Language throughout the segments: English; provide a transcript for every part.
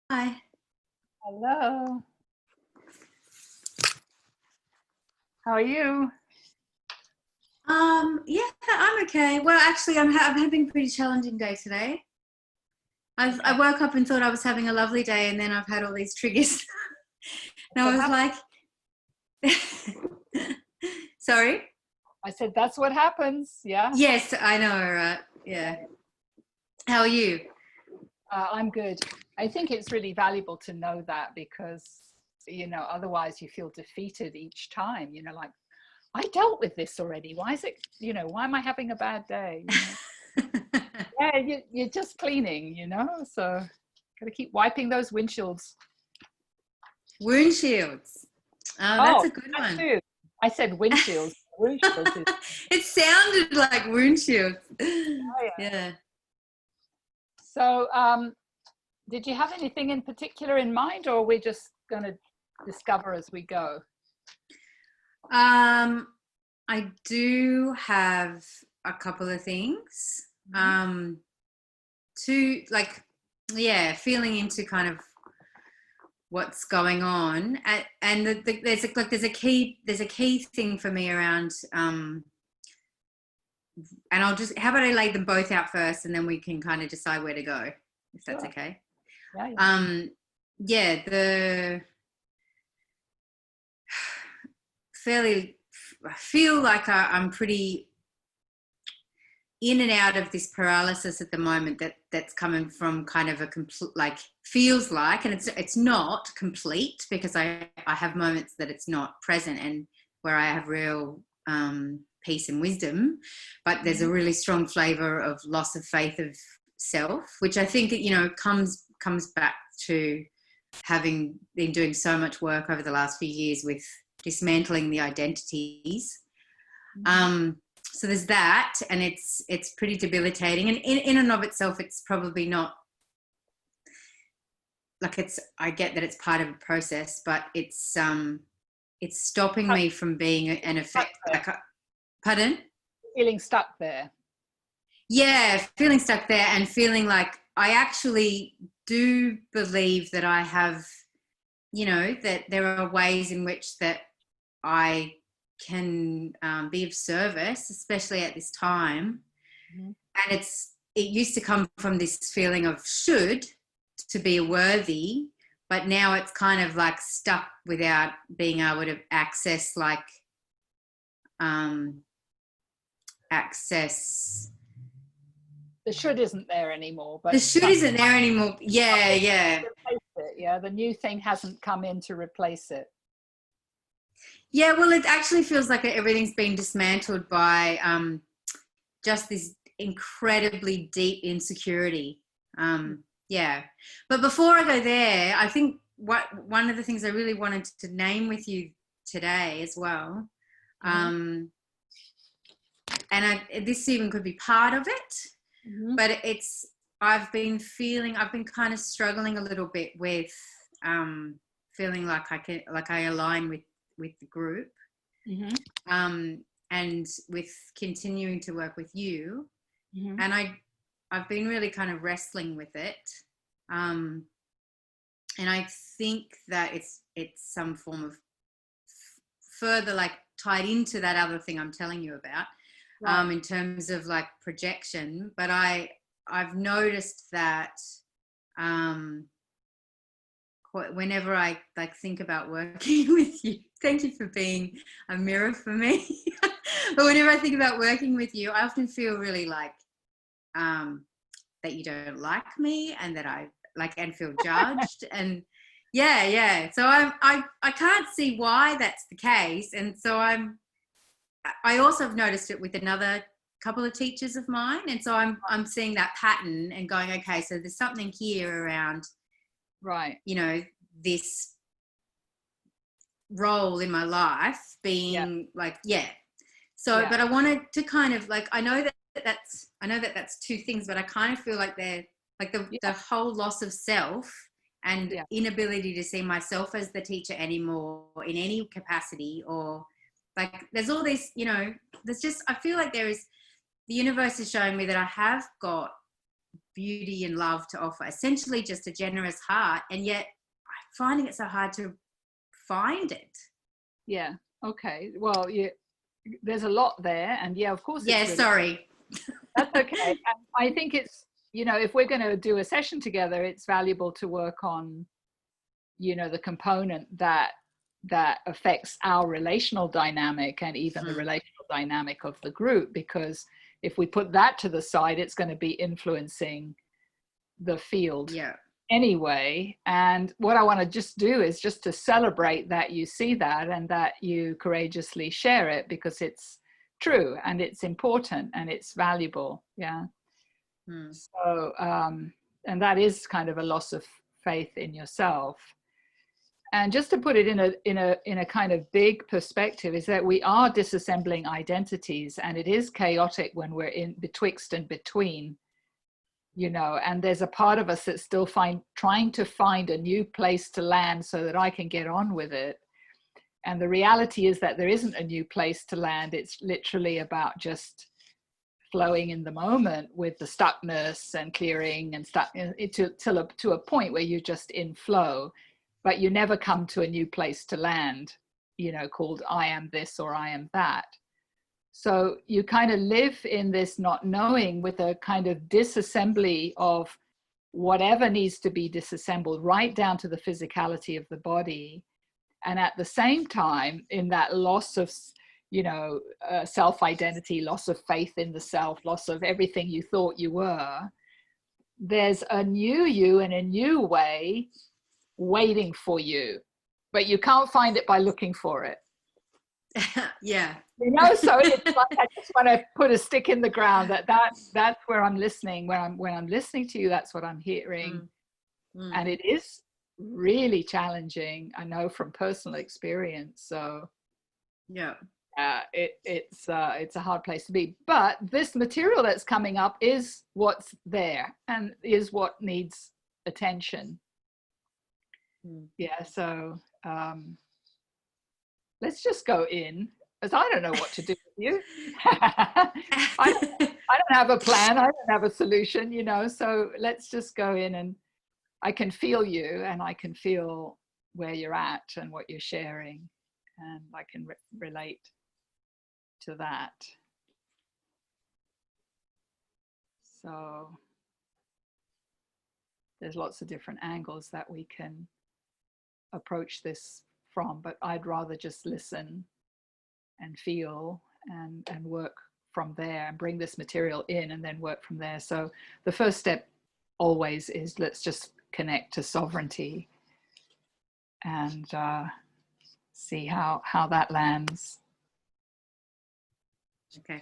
Hi. Hello. How are you? Yeah, I'm okay. Well, actually, I'm having a pretty challenging day today. I Okay. woke up and thought I was having a lovely day, and then I've had all these triggers. And What I was happened? like, sorry? I said, that's what happens. Yeah. Yes, I know, right? Yeah. How are you? I'm good. I think it's really valuable to know that because, otherwise you feel defeated each time, like, I dealt with this already. Why is it, why am I having a bad day? Yeah, you're just cleaning, so got to keep wiping those windshields. Wound shields. Oh, that's Oh, a good that one. too. I said windshields. Windshields is, It sounded like wound shields. oh, yeah. Yeah. So, did you have anything in particular in mind, or we're just going to discover as we go? I do have a couple of things. To like, yeah, feeling into kind of what's going on, and there's a key thing for me around. And how about I lay them both out first, and then we can kind of decide where to go, if that's Sure. okay. Yeah, yeah. Yeah, I feel like I'm pretty in and out of this paralysis at the moment that's coming from kind of a complete, like, feels like, and it's not complete, because I have moments that it's not present and where I have real peace and wisdom, but there's a really strong flavor of loss of faith of self, which I think comes back to having been doing so much work over the last few years with dismantling the identities. So there's that, and it's pretty debilitating, and in and of itself it's probably not like, I get that it's part of a process, but it's stopping me from being an effect, like, pardon? Feeling stuck there. Yeah, feeling stuck there, and feeling like I actually do believe that I have, that there are ways in which that I can be of service, especially at this time. And it used to come from this feeling of should, to be worthy, but now it's kind of like stuck without being able to access access. The should isn't there anymore, but The should isn't there anymore. Yeah, yeah. replace it. Yeah, the new thing hasn't come in to replace it. Yeah, well, it actually feels like everything's been dismantled by just this incredibly deep insecurity. Yeah. But before I go there, I think one of the things I really wanted to name with you today as well, and this even could be part of it, but I've been kind of struggling a little bit with feeling like I align with the group, and with continuing to work with you, and I've been really kind of wrestling with it, and I think that it's some form of further, like, tied into that other thing I'm telling you about, right. In terms of like projection. But I've noticed that whenever I like think about working with you, thank you for being a mirror for me. But whenever I think about working with you, I often feel really like that you don't like me, and that I like, and feel judged. And yeah. So I can't see why that's the case. And so I also have noticed it with another couple of teachers of mine. And so I'm seeing that pattern and going, okay, so there's something here around, right, this role in my life being so but I wanted to kind of like, I know that that's two things, but I kind of feel like they're like the whole loss of self and inability to see myself as the teacher anymore in any capacity, or like there's all these, there's just, I feel like the universe is showing me that I have got beauty and love to offer, essentially just a generous heart, and yet I'm finding it so hard to find it. Yeah. Okay. Well, there's a lot there, and yeah, of course Yeah, it's really, sorry. that's okay. And I think it's, if we're going to do a session together, it's valuable to work on, the component that affects our relational dynamic and even the relational dynamic of the group, because if we put that to the side, it's going to be influencing the field anyway. And what I want to just do is just to celebrate that you see that and that you courageously share it, because it's true and it's important and it's valuable. Yeah. So and that is kind of a loss of faith in yourself. And just to put it in a kind of big perspective, is that we are disassembling identities, and it is chaotic when we're in betwixt and between, and there's a part of us that's still trying to find a new place to land so that I can get on with it. And the reality is that there isn't a new place to land. It's literally about just flowing in the moment with the stuckness and clearing and stuck to a point where you're just in flow, but you never come to a new place to land, called I am this or I am that. So you kind of live in this not knowing, with a kind of disassembly of whatever needs to be disassembled, right down to the physicality of the body. And at the same time, in that loss of, self-identity, loss of faith in the self, loss of everything you thought you were, there's a new you in a new way waiting for you, but you can't find it by looking for it. Yeah. So it's like I just want to put a stick in the ground that's where I'm listening. When I'm listening to you, that's what I'm hearing. And it is really challenging, I know from personal experience. So yeah, it's a hard place to be. But this material that's coming up is what's there and is what needs attention. Yeah, so let's just go in, as I don't know what to do with you. I don't have a plan. I don't have a solution, so let's just go in, and I can feel you, and I can feel where you're at and what you're sharing, and I can relate to that. So there's lots of different angles that we can approach this from, but I'd rather just listen and feel and work from there, and bring this material in and then work from there. So the first step always is, let's just connect to sovereignty and see how that lands. Okay.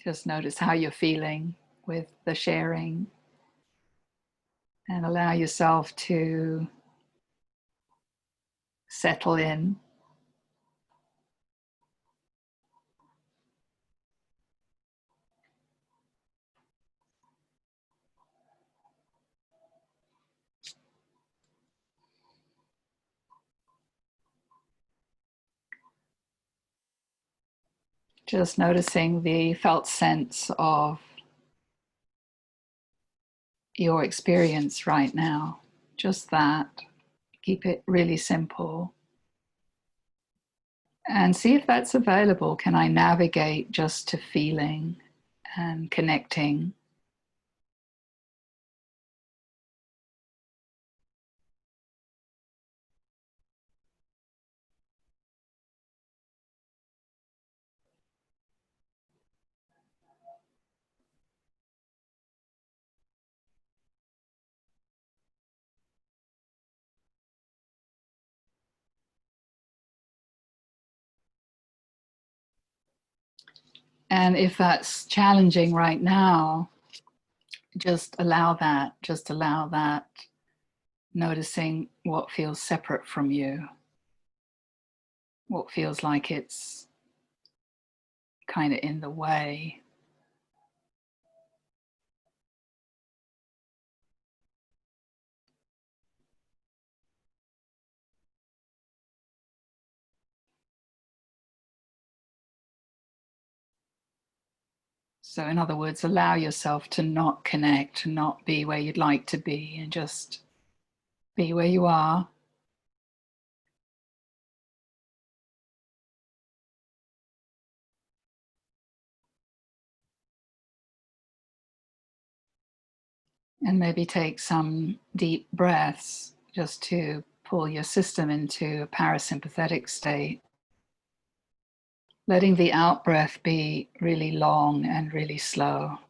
Just notice how you're feeling with the sharing, and allow yourself to settle in. Just noticing the felt sense of your experience right now. Just that. Keep it really simple. And see if that's available. Can I navigate just to feeling and connecting? And if that's challenging right now, just allow that, noticing what feels separate from you, what feels like it's kind of in the way. So in other words, allow yourself to not connect, to not be where you'd like to be, and just be where you are. And maybe take some deep breaths just to pull your system into a parasympathetic state. Letting the out breath be really long and really slow.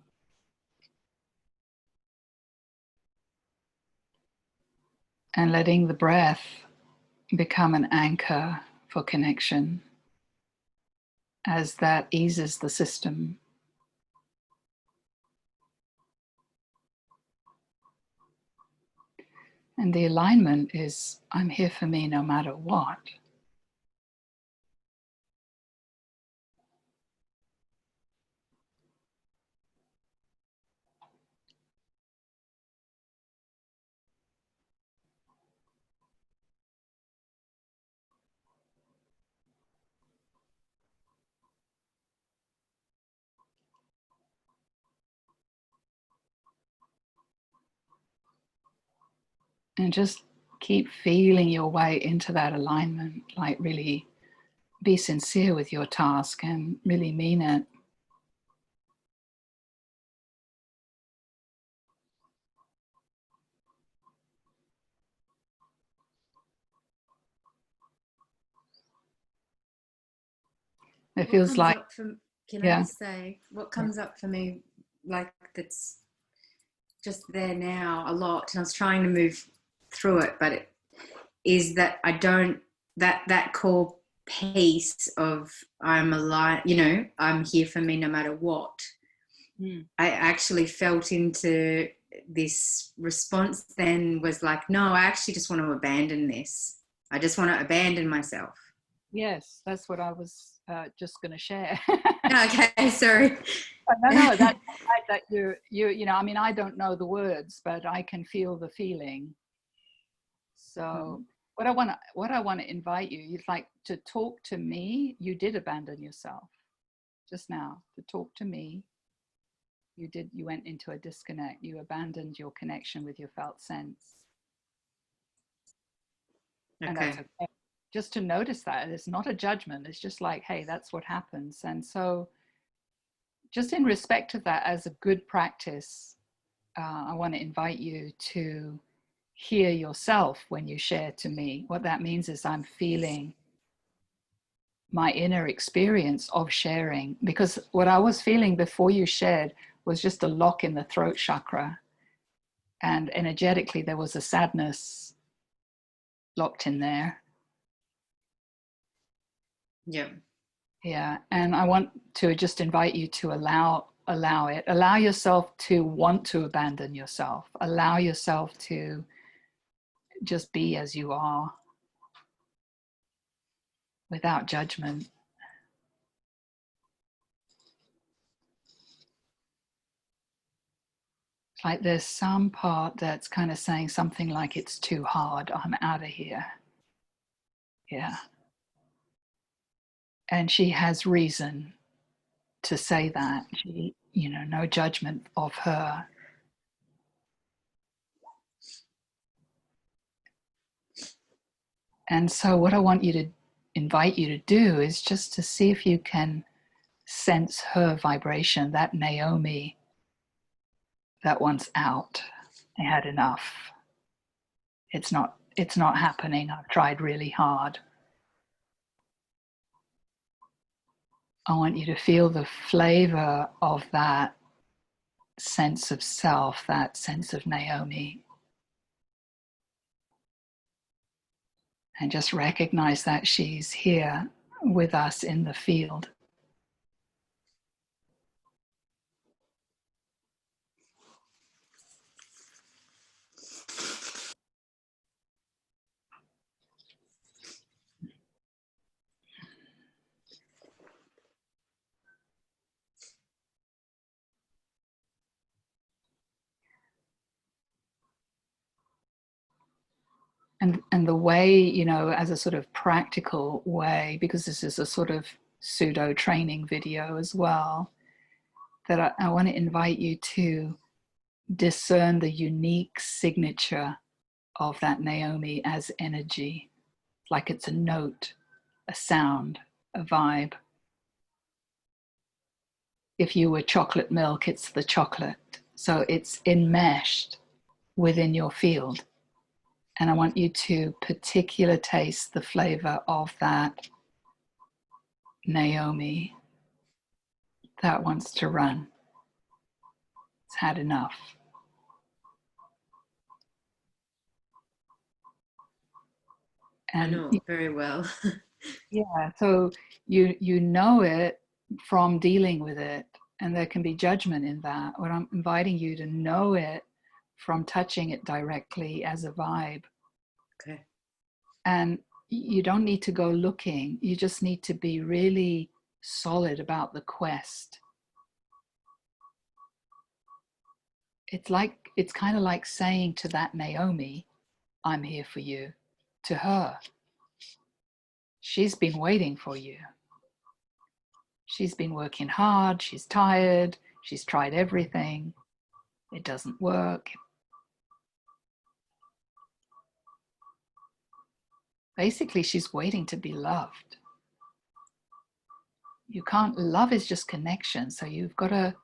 And letting the breath become an anchor for connection as that eases the system. And the alignment is, I'm here for me no matter what. And just keep feeling your way into that alignment, like really be sincere with your task and really mean it. It What feels comes like, up for, can I yeah. just say, what comes up for me, like that's just there now a lot, and I was trying to move through it, but it is that I don't, that core piece of I'm alive, you know, I'm here for me no matter what. I actually felt into this response then was like, no, I actually just want to abandon this. I just want to abandon myself. Yes, that's what I was just going to share. Okay, sorry. No, that's right, that you know, I mean, I don't know the words, but I can feel the feeling. So what I want to invite you is like to talk to me. You did abandon yourself just now. To talk to me, you went into a disconnect. You abandoned your connection with your felt sense. And that's Okay. okay. Just to notice that it's not a judgment. It's just like, hey, that's what happens. And so just in respect of that, as a good practice, I want to invite you to hear yourself when you share to me. What that means is I'm feeling my inner experience of sharing, because what I was feeling before you shared was just a lock in the throat chakra, and energetically there was a sadness locked in there. Yeah. Yeah, and I want to just invite you to allow it. Allow yourself to want to abandon yourself. Allow yourself to just be as you are without judgment. It's like there's some part that's kind of saying something like, it's too hard, I'm out of here. Yeah. And she has reason to say that. She, you know, no judgment of her. And so what I want you to invite you to do is just to see if you can sense her vibration, that Naomi that wants out. I had enough. It's not happening. I've tried really hard. I want you to feel the flavor of that sense of self, that sense of Naomi. And just recognize that she's here with us in the field. And the way, you know, as a sort of practical way, because this is a sort of pseudo training video as well, that I want to invite you to discern the unique signature of that Naomi as energy, like it's a note, a sound, a vibe. If you were chocolate milk, it's the chocolate. So it's enmeshed within your field. And I want you to particular taste the flavor of that Naomi that wants to run. It's had enough. I And know very well. yeah, so you know it from dealing with it, and there can be judgment in that. But I'm inviting you to know it from touching it directly as a vibe. Okay. And you don't need to go looking. You just need to be really solid about the quest. It's kind of like saying to that Naomi, I'm here for you. To her, she's been waiting for you. She's been working hard, she's tired, she's tried everything. It doesn't work. Basically, she's waiting to be loved. You can't, love is just connection. So you've got to,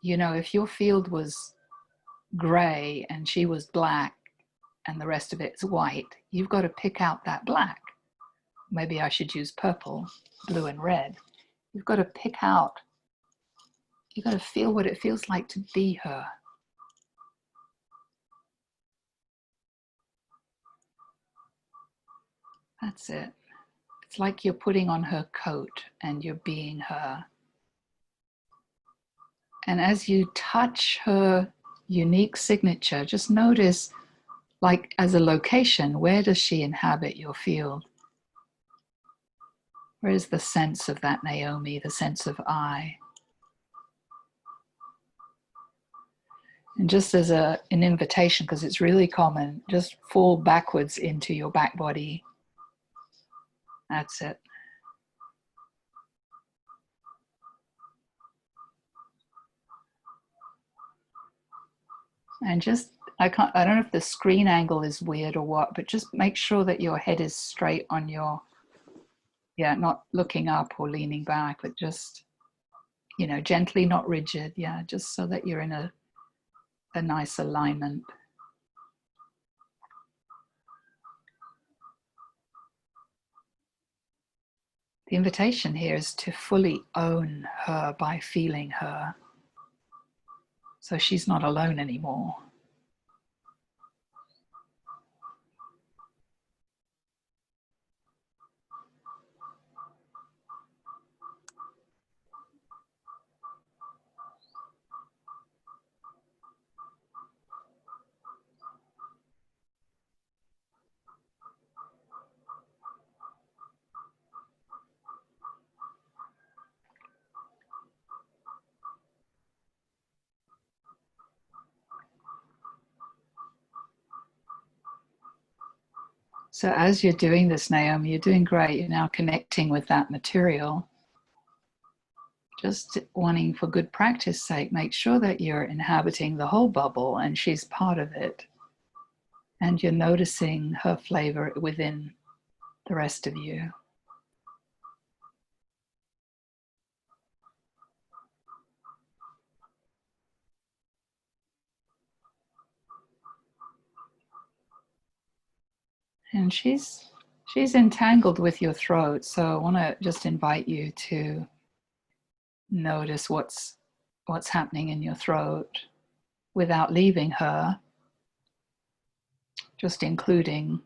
if your field was gray and she was black and the rest of it's white, you've got to pick out that black. Maybe I should use purple, blue, and red. You've got to pick out, you've got to feel what it feels like to be her. That's it. It's like you're putting on her coat and you're being her. And as you touch her unique signature, just notice, like as a location, where does she inhabit your field? Where is the sense of that Naomi, the sense of I? And just as an invitation, because it's really common, just fall backwards into your back body. That's it. And just, I don't know if the screen angle is weird or what, but just make sure that your head is straight on your, not looking up or leaning back, but just, gently, not rigid. Yeah, just so that you're in a nice alignment. The invitation here is to fully own her by feeling her. So she's not alone anymore. So as you're doing this, Naomi, you're doing great. You're now connecting with that material. Just wanting, for good practice sake, make sure that you're inhabiting the whole bubble and she's part of it. And you're noticing her flavor within the rest of you. And she's entangled with your throat. So I want to just invite you to notice what's happening in your throat without leaving her, just including.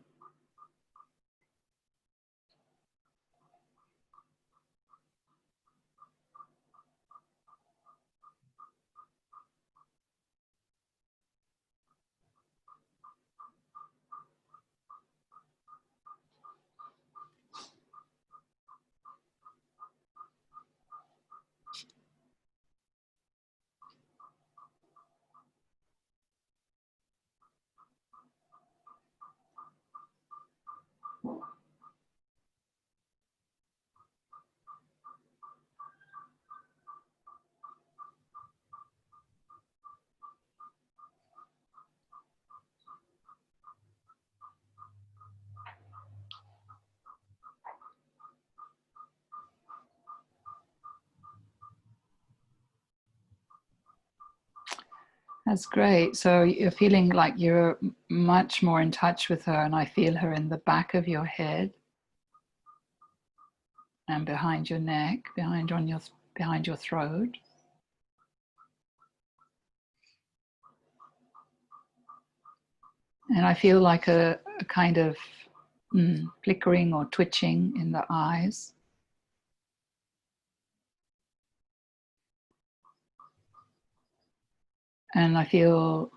That's great. So you're feeling like you're much more in touch with her, and I feel her in the back of your head and behind your neck, behind your throat. And I feel like a kind of flickering or twitching in the eyes. And I feel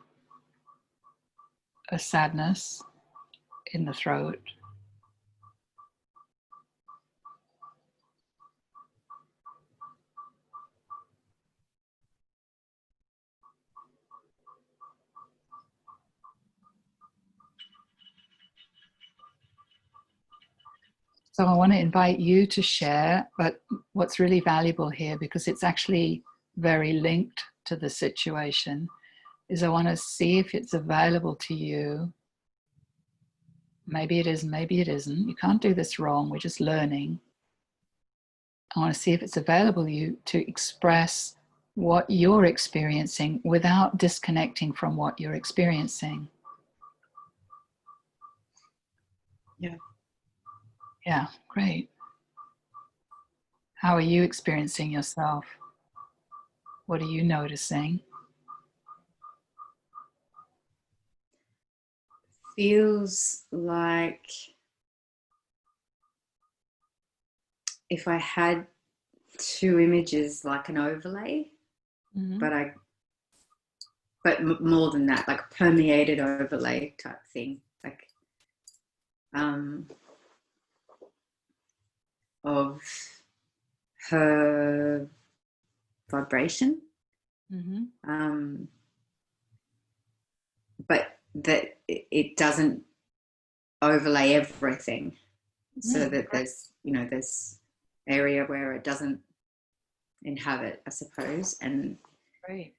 a sadness in the throat. So I want to invite you to share, but what's really valuable here, because it's actually very linked to the situation, is I want to see if it's available to you. Maybe it is, maybe it isn't. You can't do this wrong. We're just learning. I want to see if it's available to you to express what you're experiencing without disconnecting from what you're experiencing. Yeah. Yeah, great. How are you experiencing yourself? What are you noticing? Feels like if I had two images, like an overlay, Mm-hmm. but more than that, like a permeated overlay type thing, like of her vibration, Mm-hmm. but that it doesn't overlay everything, so that there's there's area where it doesn't inhabit, I suppose. And Great.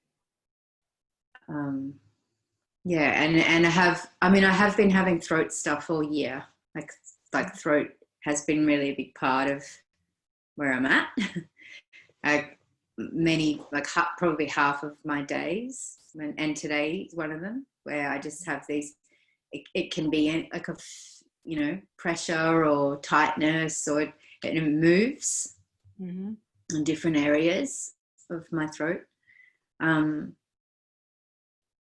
yeah, and I have been having throat stuff all year, like throat has been really a big part of where I'm at. Like probably half of my days, and today is one of them, where I just have these. It can be like a pressure or tightness, or it moves Mm-hmm. in different areas of my throat. Um,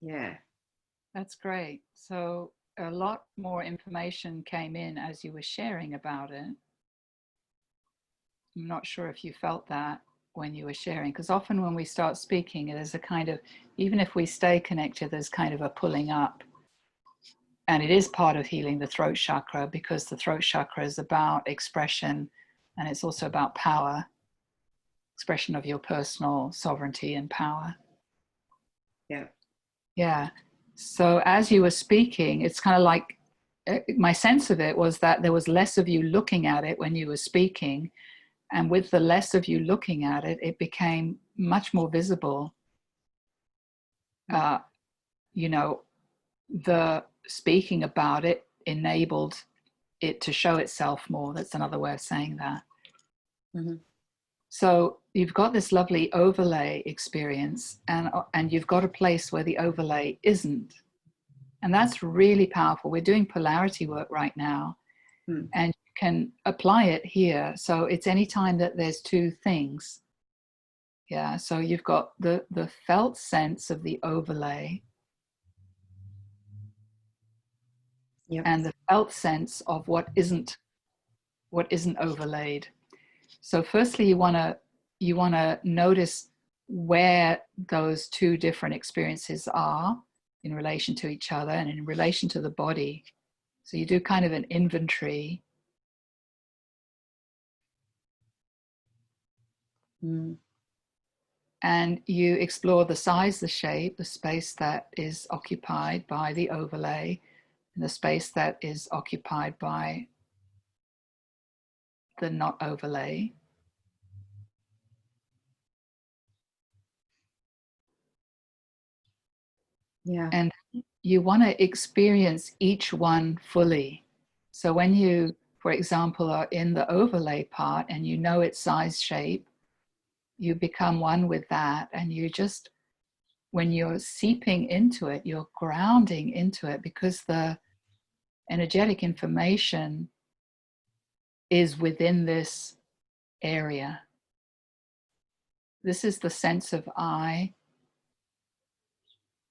yeah. That's great. So a lot more information came in as you were sharing about it. I'm not sure if you felt that when you were sharing, because often when we start speaking, there's a kind of, even if we stay connected, there's kind of a pulling up. And it is part of healing the throat chakra, because the throat chakra is about expression, and it's also about power, expression of your personal sovereignty and power. Yeah. Yeah. So as you were speaking, it's kind of like my sense of it was that there was less of you looking at it when you were speaking. And with the less of you looking at it, it became much more visible. Uh, you know, the speaking about it enabled it to show itself more. That's another way of saying that. Mm-hmm. So you've got this lovely overlay experience, and you've got a place where the overlay isn't. And that's really powerful. We're doing polarity work right now, and you can apply it here. So it's any time that there's two things. Yeah, so you've got the felt sense of the overlay, Yep. and the felt sense of what isn't overlaid. So firstly, you want to notice where those two different experiences are in relation to each other and in relation to the body. So you do kind of an inventory. And you explore the size, the shape, the space that is occupied by the overlay, and the space that is occupied by the not overlay. Yeah. And you want to experience each one fully. So when you, for example, are in the overlay part and you know its size, shape, you become one with that, and you just when you're seeping into it, you're grounding into it, because the energetic information is within this area. This is the sense of I,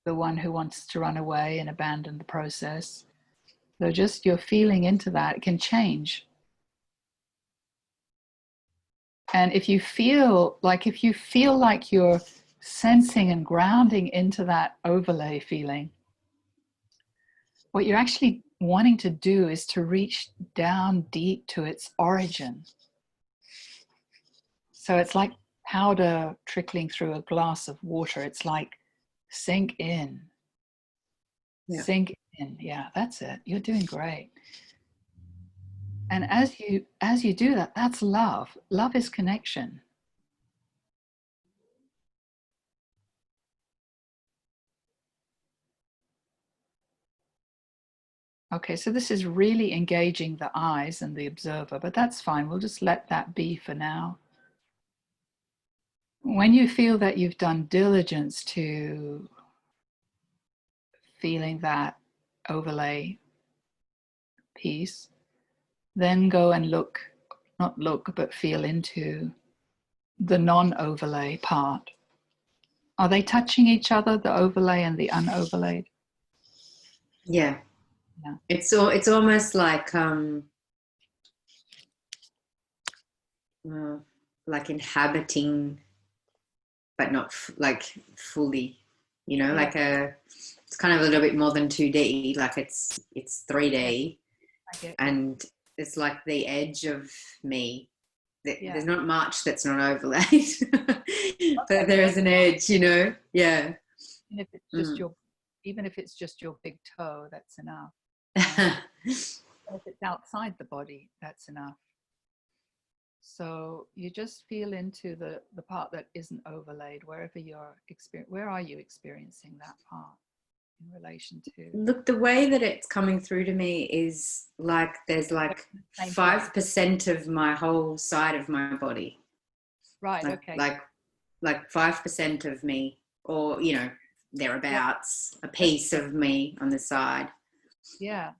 the one who wants to run away and abandon the process. So just you're feeling into that. It can change. And if you feel like you're sensing and grounding into that overlay feeling, what you're actually wanting to do is to reach down deep to its origin. So it's like powder trickling through a glass of water. It's like sink in. Yeah. Sink in. Yeah, that's it. You're doing great. And as you do that, that's love. Love is connection. Okay, so this is really engaging the eyes and the observer, but that's fine. We'll just let that be for now. When you feel that you've done diligence to feeling that overlay piece, then go and not look, but feel into the non-overlay part. Are they touching each other, the overlay and the unoverlaid? Yeah. It's almost like inhabiting, but not like fully, like it's kind of a little bit more than 2D, like it's 3D, and it's like the edge of me. There's not much that's not overlaid, but there is an edge, yeah. And if it's just even if it's just your big toe, that's enough. If it's outside the body, that's enough. So you just feel into the part that isn't overlaid, wherever you're where are you experiencing that part in relation to? Look, the way that it's coming through to me is like there's like 5% of my whole side of my body. Right, okay. Like 5% of me, or thereabouts, a piece of me on the side. Yeah.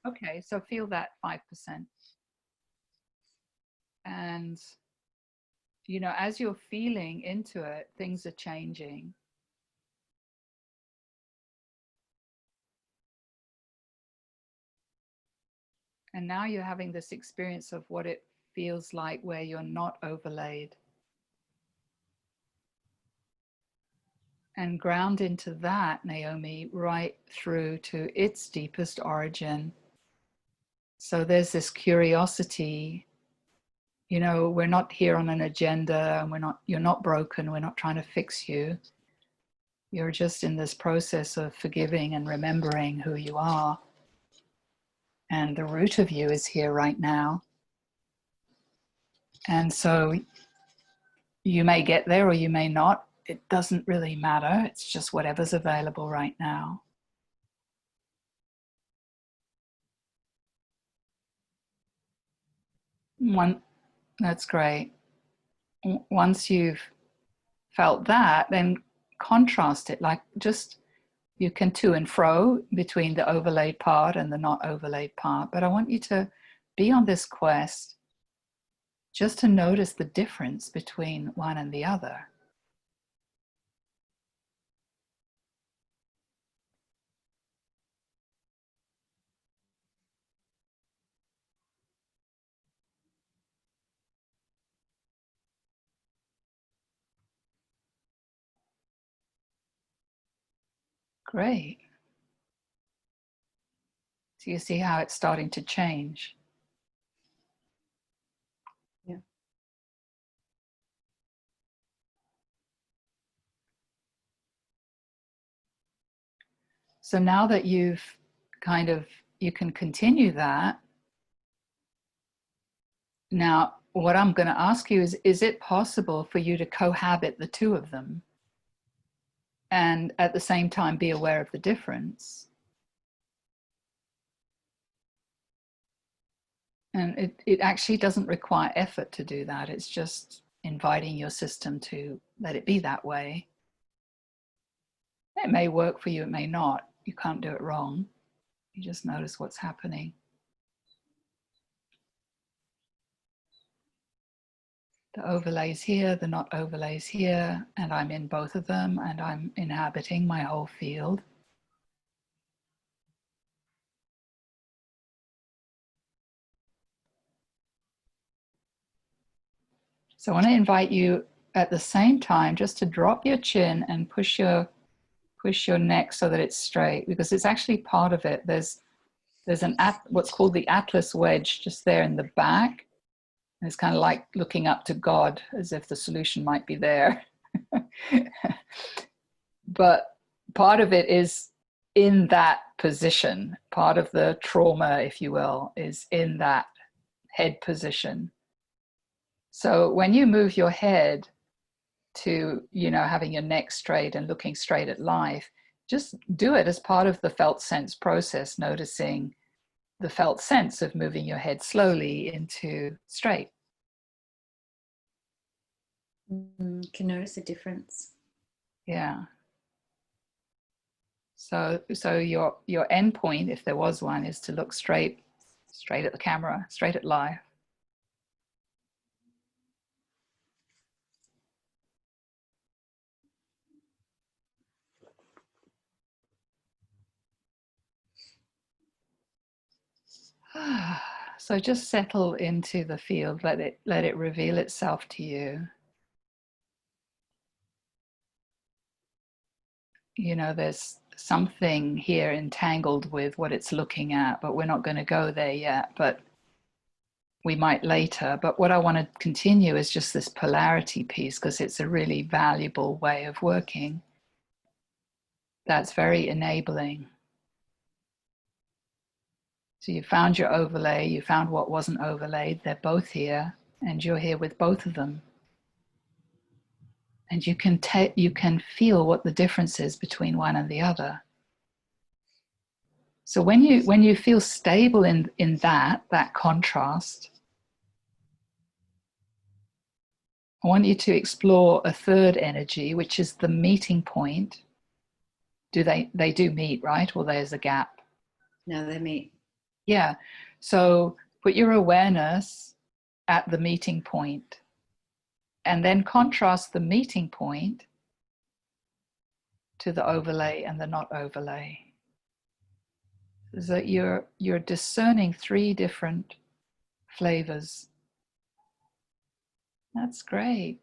Okay, so feel that 5%. And, as you're feeling into it, things are changing. And now you're having this experience of what it feels like where you're not overlaid. And ground into that, Naomi, right through to its deepest origin. So there's this curiosity, we're not here on an agenda, and you're not broken, we're not trying to fix you. You're just in this process of forgiving and remembering who you are. And the root of you is here right now. And so you may get there or you may not. It doesn't really matter. It's just whatever's available right now. That's great. Once you've felt that, then contrast it, like just you can to and fro between the overlaid part and the not overlaid part. But I want you to be on this quest just to notice the difference between one and the other. Great. So you see how it's starting to change. Yeah. So now that you can continue that. Now, what I'm going to ask you is it possible for you to cohabit the two of them and at the same time be aware of the difference? And it actually doesn't require effort to do that. It's just inviting your system to let it be that way. It may work for you, it may not. You can't do it wrong. You just notice what's happening. The overlays here, the not overlays here, and I'm in both of them, and I'm inhabiting my whole field. So I want to invite you at the same time just to drop your chin and push your neck so that it's straight, because it's actually part of it. There's what's called the Atlas wedge just there in the back. And it's kind of like looking up to God as if the solution might be there. But part of it is in that position. Part of the trauma, if you will, is in that head position. So when you move your head to, having your neck straight and looking straight at life, just do it as part of the felt sense process, noticing the felt sense of moving your head slowly into straight. Can notice a difference. Yeah. So your end point, if there was one, is to look straight at the camera, straight at life. So just settle into the field, let it reveal itself to you. There's something here entangled with what it's looking at, but we're not going to go there yet, but we might later. But what I want to continue is just this polarity piece, because it's a really valuable way of working. That's very enabling. So you found your overlay, you found what wasn't overlaid, they're both here, and you're here with both of them. And you can feel what the difference is between one and the other. So when you feel stable in that contrast, I want you to explore a third energy, which is the meeting point. They do meet, right? Or there's a gap? No, they meet. Yeah. So put your awareness at the meeting point, and then contrast the meeting point to the overlay and the not overlay. So that you're discerning 3 different flavors. That's great.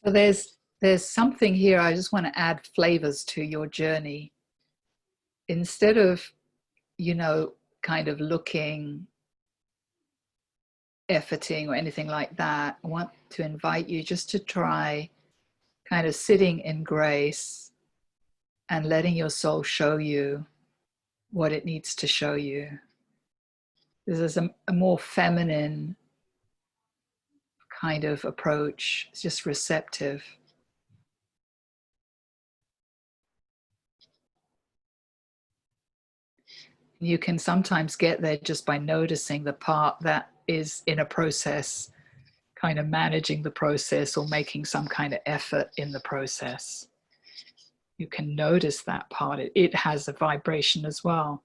So there's something here. I just want to add flavors to your journey. Instead of, kind of looking, efforting or anything like that, I want to invite you just to try kind of sitting in grace and letting your soul show you what it needs to show you. This is a more feminine kind of approach. It's just receptive. You can sometimes get there just by noticing the part that is in a process, kind of managing the process or making some kind of effort in the process. You can notice that part. It has a vibration as well.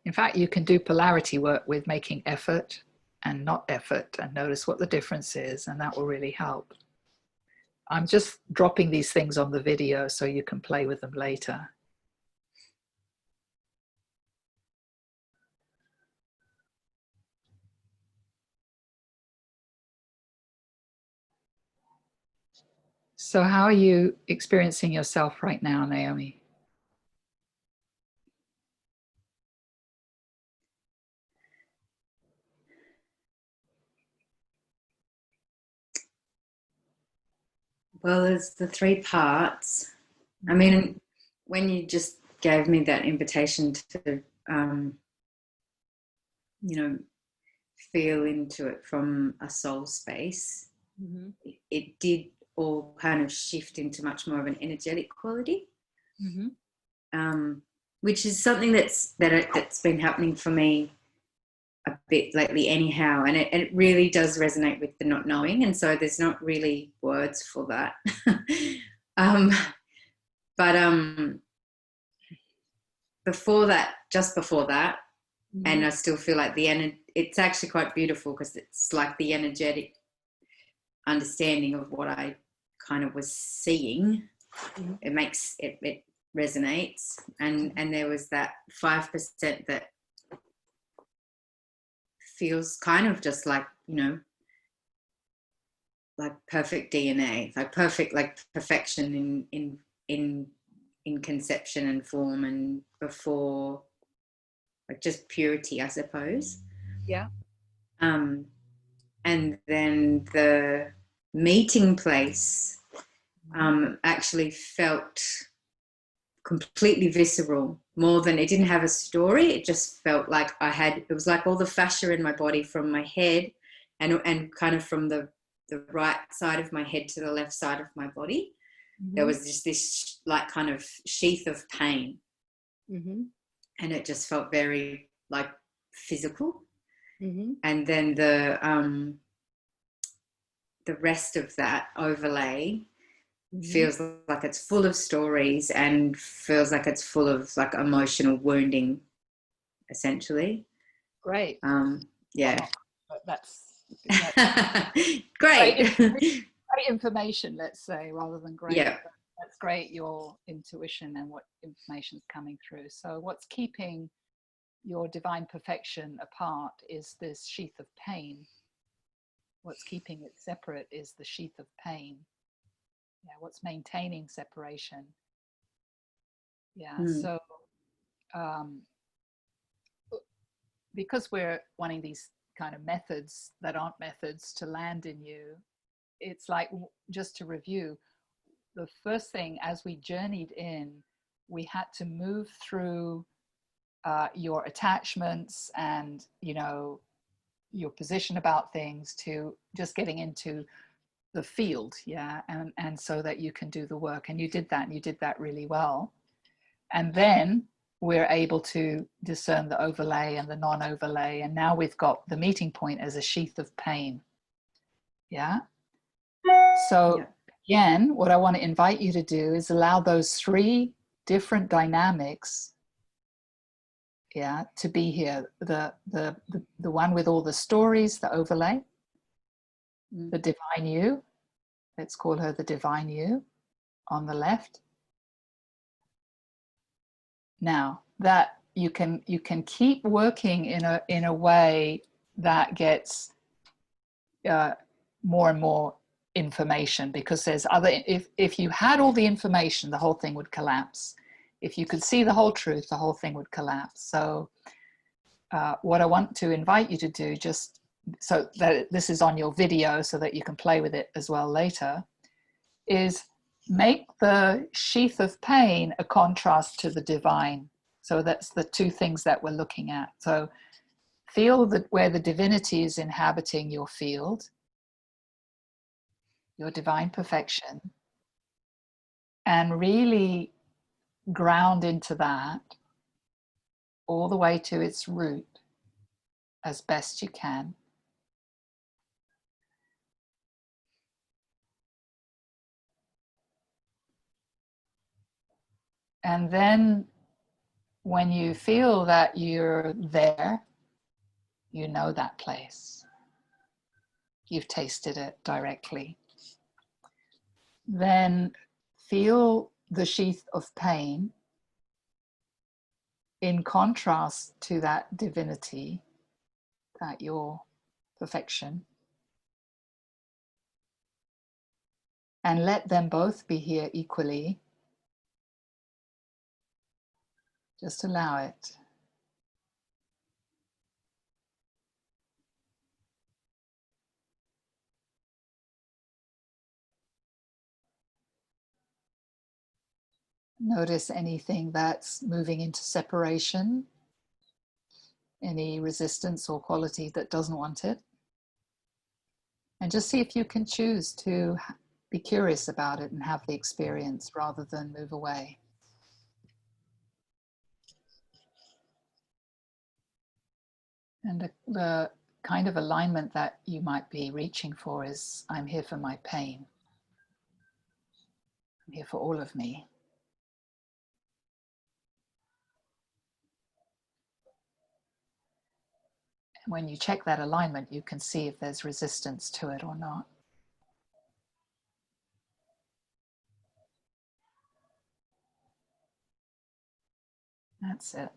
In fact, you can do polarity work with making effort and not effort and notice what the difference is, and that will really help. I'm just dropping these things on the video so you can play with them later. So how are you experiencing yourself right now, Naomi? Well, there's the three parts. I mean, when you just gave me that invitation to, you know, feel into it from a soul space, Mm-hmm. it did all kind of shift into much more of an energetic quality, Mm-hmm. which is something that's been happening for me a bit lately anyhow, and it really does resonate with the not knowing, and so there's not really words for that. um, but before that, just before that, Mm-hmm. and I still feel like it's actually quite beautiful because it's like the energetic understanding of what I kind of was seeing. Mm-hmm. It resonates, and there was that 5% that feels kind of just like, like perfect DNA, like perfect, like perfection in conception and form, and before, like just purity, I suppose. Yeah. Um, and then the meeting place actually felt completely visceral, more than, it didn't have a story. It just felt like it was like all the fascia in my body from my head and kind of from the right side of my head to the left side of my body. There Mm-hmm. was just this like kind of sheath of pain, Mm-hmm. and it just felt very like physical. Mm-hmm. And then the rest of that overlay Mm-hmm. feels like it's full of stories and feels like it's full of like emotional wounding, essentially. Great. Yeah. Well, that's Great. great. Great information, let's say, rather than great. Yeah. But that's great, your intuition and what information's coming through. So what's keeping your divine perfection apart is this sheath of pain. What's keeping it separate is the sheath of pain. Yeah, what's maintaining separation. Yeah, Mm. so um, because we're wanting these kind of methods that aren't methods to land in you, it's like, just to review, the first thing as we journeyed in, we had to move through your attachments and, your position about things, to just getting into the field. Yeah. And so that you can do the work. And you did that, and you did that really well. And then we're able to discern the overlay and the non-overlay. And now we've got the meeting point as a sheath of pain. Yeah. So Yeah. again, what I want to invite you to do is allow those three different dynamics, yeah, to be here. The one with all the stories, the overlay, the divine you. Let's call her the divine you on the left. Now that you can keep working in a way that gets more and more information, because there's other, if you had all the information, the whole thing would collapse. If you could see the whole truth, the whole thing would collapse. So what I want to invite you to do, just so that this is on your video so that you can play with it as well later, is make the sheath of pain a contrast to the divine. So that's the two things that we're looking at. So feel that where the divinity is inhabiting your field, your divine perfection, and really ground into that all the way to its root as best you can. And then when you feel that you're there, you know that place. You've tasted it directly. Then feel the sheath of pain in contrast to that divinity, that your perfection, and let them both be here equally. Just allow it. Notice anything that's moving into separation, any resistance or quality that doesn't want it. And just see if you can choose to be curious about it and have the experience rather than move away. And the kind of alignment that you might be reaching for is, I'm here for my pain. I'm here for all of me. And when you check that alignment, you can see if there's resistance to it or not. That's it.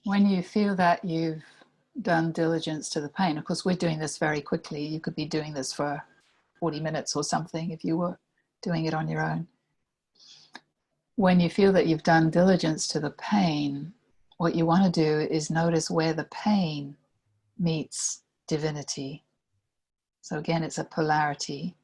When you feel that you've done diligence to the pain, of course, we're doing this very quickly. You could be doing this for 40 minutes or something if you were doing it on your own. When you feel that you've done diligence to the pain, what you want to do is notice where the pain meets divinity. So again, it's a polarity.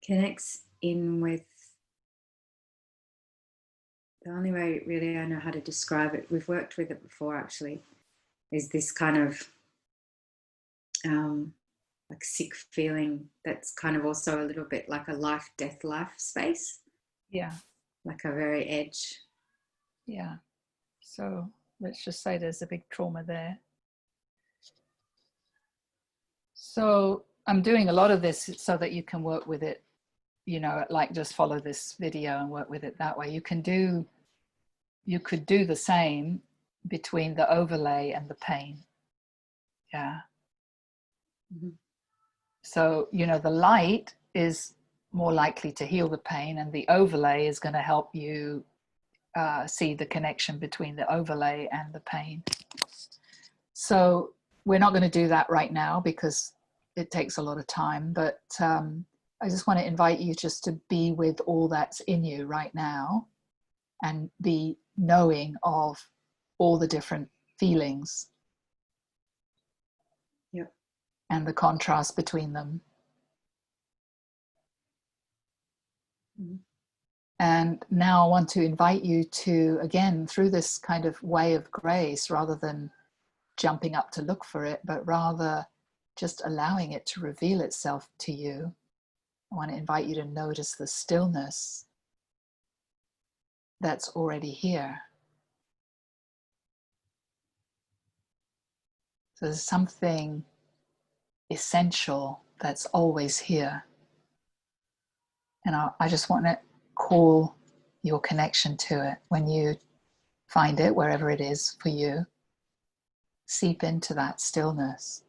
Connects in with the only way really I know how to describe it. We've worked with it before actually, is this kind of like sick feeling that's kind of also a little bit like a life, death, life space. Yeah. Like a very edge. Yeah. So let's just say there's a big trauma there. So I'm doing a lot of this so that you can work with it, you know, like just follow this video and work with it that way. You could do the same between the overlay and the pain. Yeah. Mm-hmm. So, you know, the light is more likely to heal the pain, and the overlay is going to help you see the connection between the overlay and the pain. So we're not going to do that right now because it takes a lot of time, but I just want to invite you just to be with all that's in you right now and be knowing of all the different feelings. Yep. And the contrast between them. Mm-hmm. And now I want to invite you to, again, through this kind of way of grace, rather than jumping up to look for it, but rather just allowing it to reveal itself to you. I want to invite you to notice the stillness that's already here. So there's something essential that's always here. And I just want to call your connection to it. When you find it, wherever it is for you, seep into that stillness.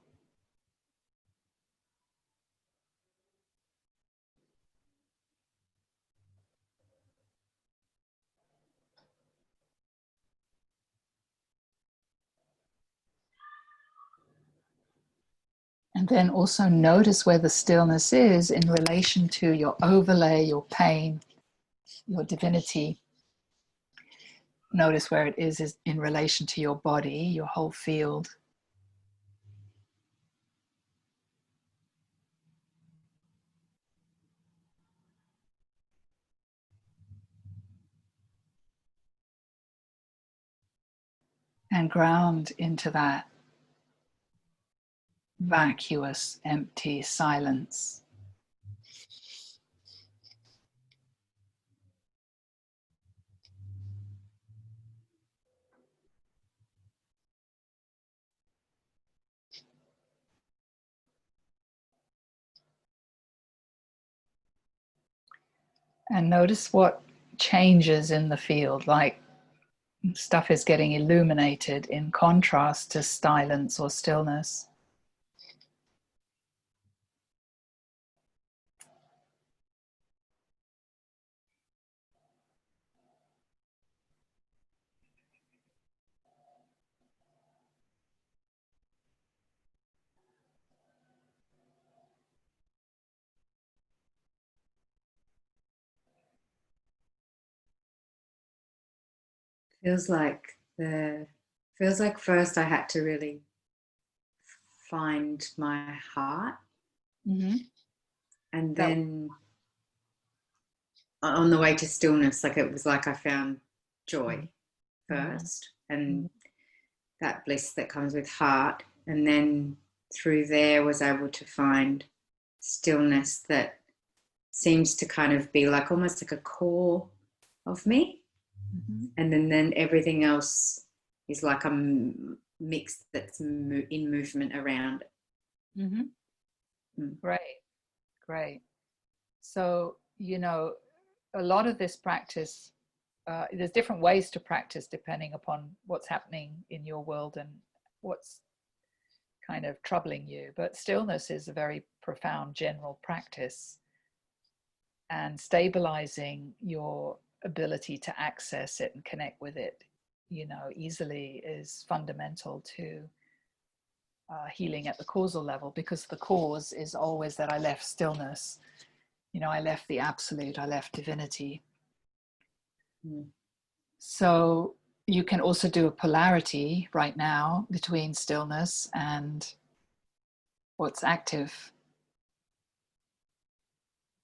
And then also notice where the stillness is in relation to your overlay, your pain, your divinity. Notice where it is in relation to your body, your whole field. And ground into that vacuous, empty silence. And notice what changes in the field, like stuff is getting illuminated in contrast to silence or stillness. Feels like the feels like first I had to really find my heart, Mm-hmm. and That. then on the way to stillness, like it was like I found joy Mm-hmm. first, and that bliss that comes with heart, and then through there was able to find stillness that seems to kind of be like almost like a core of me, Mm-hmm. and then everything else is like a mix that's in movement around it. Mm-hmm. Mm. Great, great. So, a lot of this practice, there's different ways to practice depending upon what's happening in your world and what's kind of troubling you. But stillness is a very profound general practice, and stabilizing your ability to access it and connect with it, easily is fundamental to healing at the causal level, because the cause is always that I left stillness. I left the absolute, I left divinity. Mm. So you can also do a polarity right now between stillness and what's active.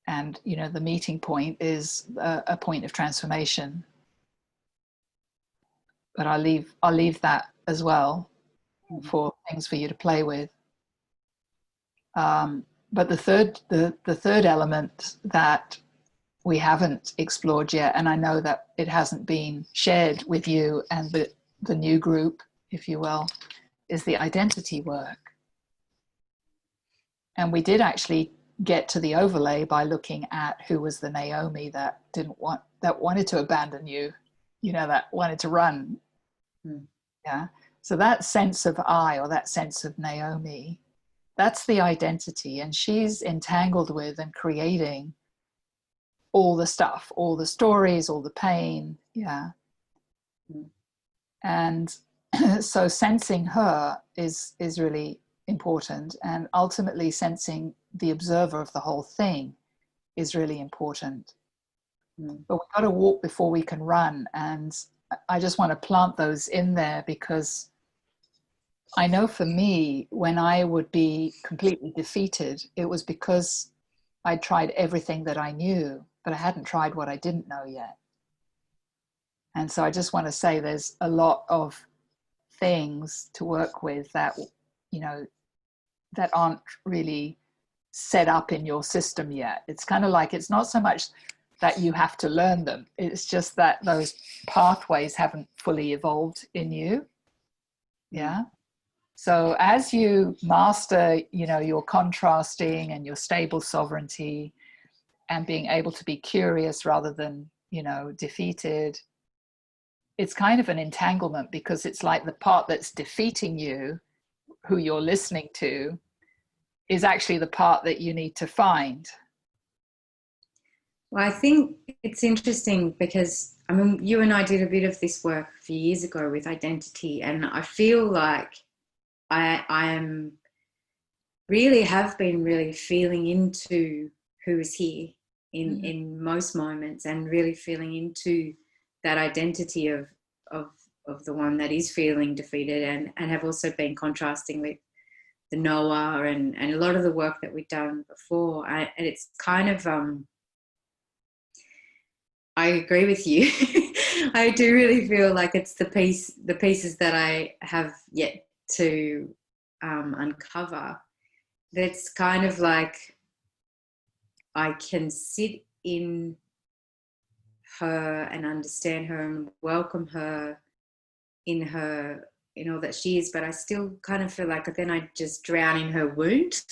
And, the meeting point is a point of transformation. But I'll leave that as well for things for you to play with. But the third element that we haven't explored yet, and I know that it hasn't been shared with you and the new group, if you will, is the identity work. And we did actually get to the overlay by looking at who was the Naomi that wanted to abandon you, that wanted to run. Mm. Yeah. So that sense of I, or that sense of Naomi, that's the identity. And she's entangled with and creating all the stuff, all the stories, all the pain. Yeah. Mm. And so sensing her is really important, and ultimately sensing the observer of the whole thing is really important. Mm. But we've got to walk before we can run, and I just want to plant those in there, because I know for me, when I would be completely defeated, it was because I tried everything that I knew, but I hadn't tried what I didn't know yet. And so I just want to say there's a lot of things to work with that, that aren't really set up in your system yet. It's kind of like, it's not so much that you have to learn them. It's just that those pathways haven't fully evolved in you. Yeah. So as you master, your contrasting and your stable sovereignty, and being able to be curious rather than, defeated, it's kind of an entanglement, because it's like the part that's defeating you, who you're listening to, is actually the part that you need to find. Well, I think it's interesting because I mean, you and I did a bit of this work a few years ago with identity, and I feel like I am really have been really feeling into who is here in most moments, and really feeling into that identity of of the one that is feeling defeated, and have also been contrasting with the Noah and a lot of the work that we've done before. And it's kind of I agree with you. I do really feel like it's the pieces that I have yet to uncover. That's kind of like I can sit in her and understand her and welcome her in all that she is, but I still kind of feel like then I just drown in her wound.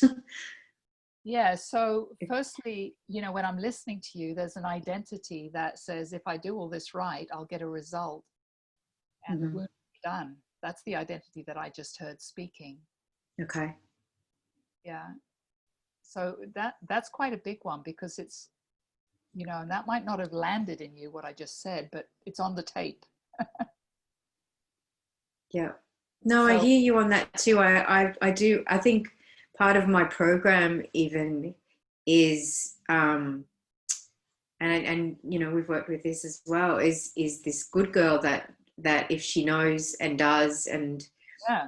Yeah, so firstly, when I'm listening to you, there's an identity that says if I do all this right, I'll get a result and the Mm-hmm. wound will be done. That's the identity that I just heard speaking. Okay. Yeah. So that's quite a big one, because it's, and that might not have landed in you what I just said, but it's on the tape. Yeah. No, I So hear you on that too. I do. I think part of my program even is, and we've worked with this as well, is this good girl that if she knows and does and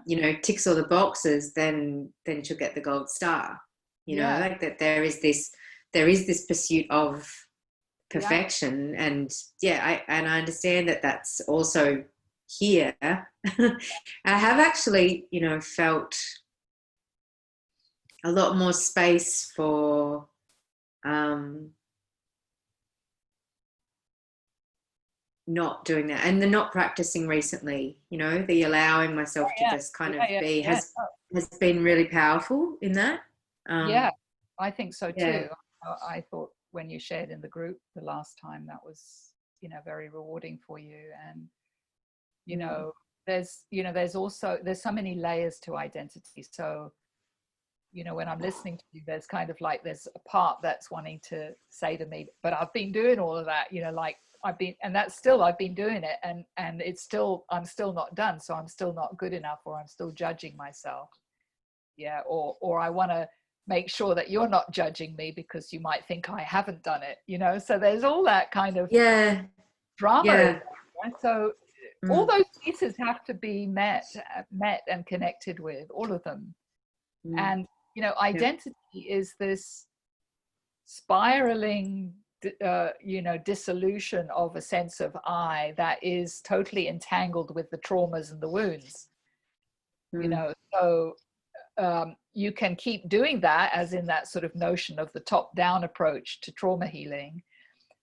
yeah, ticks all the boxes, then she'll get the gold star. yeah, Like that there is this pursuit of yeah, perfection, and yeah, I understand that that's also here. I have actually felt a lot more space for um not doing that, and the not practicing recently, the allowing oh, myself to yeah, just kind of yeah, yeah, be yeah. has been really powerful in that. Yeah, um I think so yeah. too. I thought when you shared in the group the last time, that was, very rewarding for you. And, you Mm. know, there's so many layers to identity. So, when I'm listening to you, there's kind of like, there's a part that's wanting to say to me, but I've been doing all of that, like I've been doing it, and I'm still not done. So I'm still not good enough, or I'm still judging myself. Yeah. Or I want to make sure that you're not judging me because you might think I haven't done it, so there's all that kind of Yeah. drama in Yeah. there, right? So all Mm. those pieces have to be met and connected with, all of them. Mm. And Yeah. identity is this spiraling dissolution of a sense of I that is totally entangled with the traumas and the wounds. Mm. So you can keep doing that, as in that sort of notion of the top down approach to trauma healing.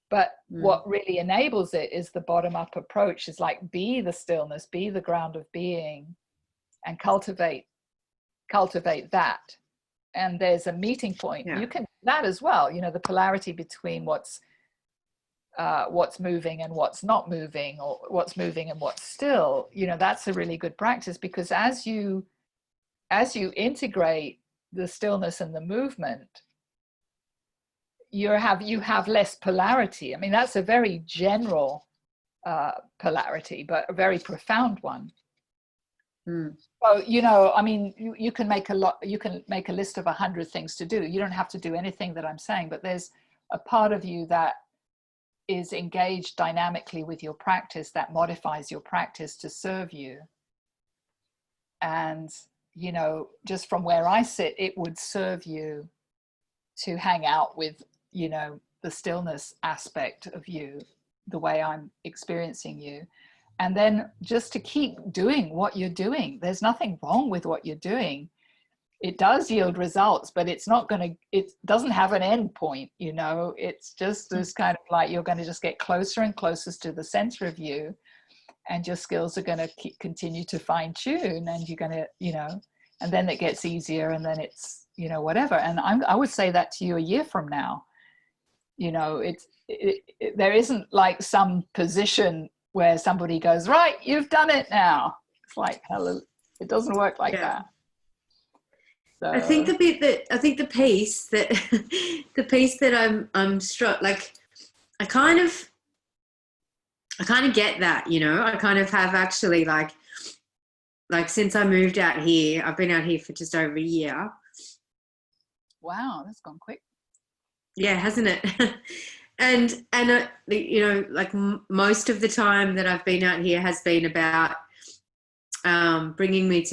But Mm. what really enables it is the bottom up approach, is like, be the stillness, be the ground of being, and cultivate that. And there's a meeting point. Yeah. You can do that as well, the polarity between what's moving and what's not moving, or what's moving and what's still. That's a really good practice, because as you integrate the stillness and the movement, you have less polarity. I mean, that's a very general polarity, but a very profound one. Mm. So, I mean, you can make a list of 100 things to do. You don't have to do anything that I'm saying, but there's a part of you that is engaged dynamically with your practice, that modifies your practice to serve you. And, just from where I sit, it would serve you to hang out with, the stillness aspect of you, the way I'm experiencing you. And then just to keep doing what you're doing. There's nothing wrong with what you're doing. It does yield results, but it doesn't have an end point, It's just this kind of like, you're going to just get closer and closer to the center of you, and your skills are going to continue to fine tune, and you're going to, and then it gets easier, and then it's, whatever. And I would say that to you a year from now. There isn't like some position where somebody goes, right, you've done it now. It's like, hello, it doesn't work like Yeah. that. I think So the piece that the piece that I'm struck, like I kind of get that, I kind of have actually, like since I moved out here, I've been out here for just over a year. wow, that's gone quick. Yeah, hasn't it? and like most of the time that I've been out here has been about bringing me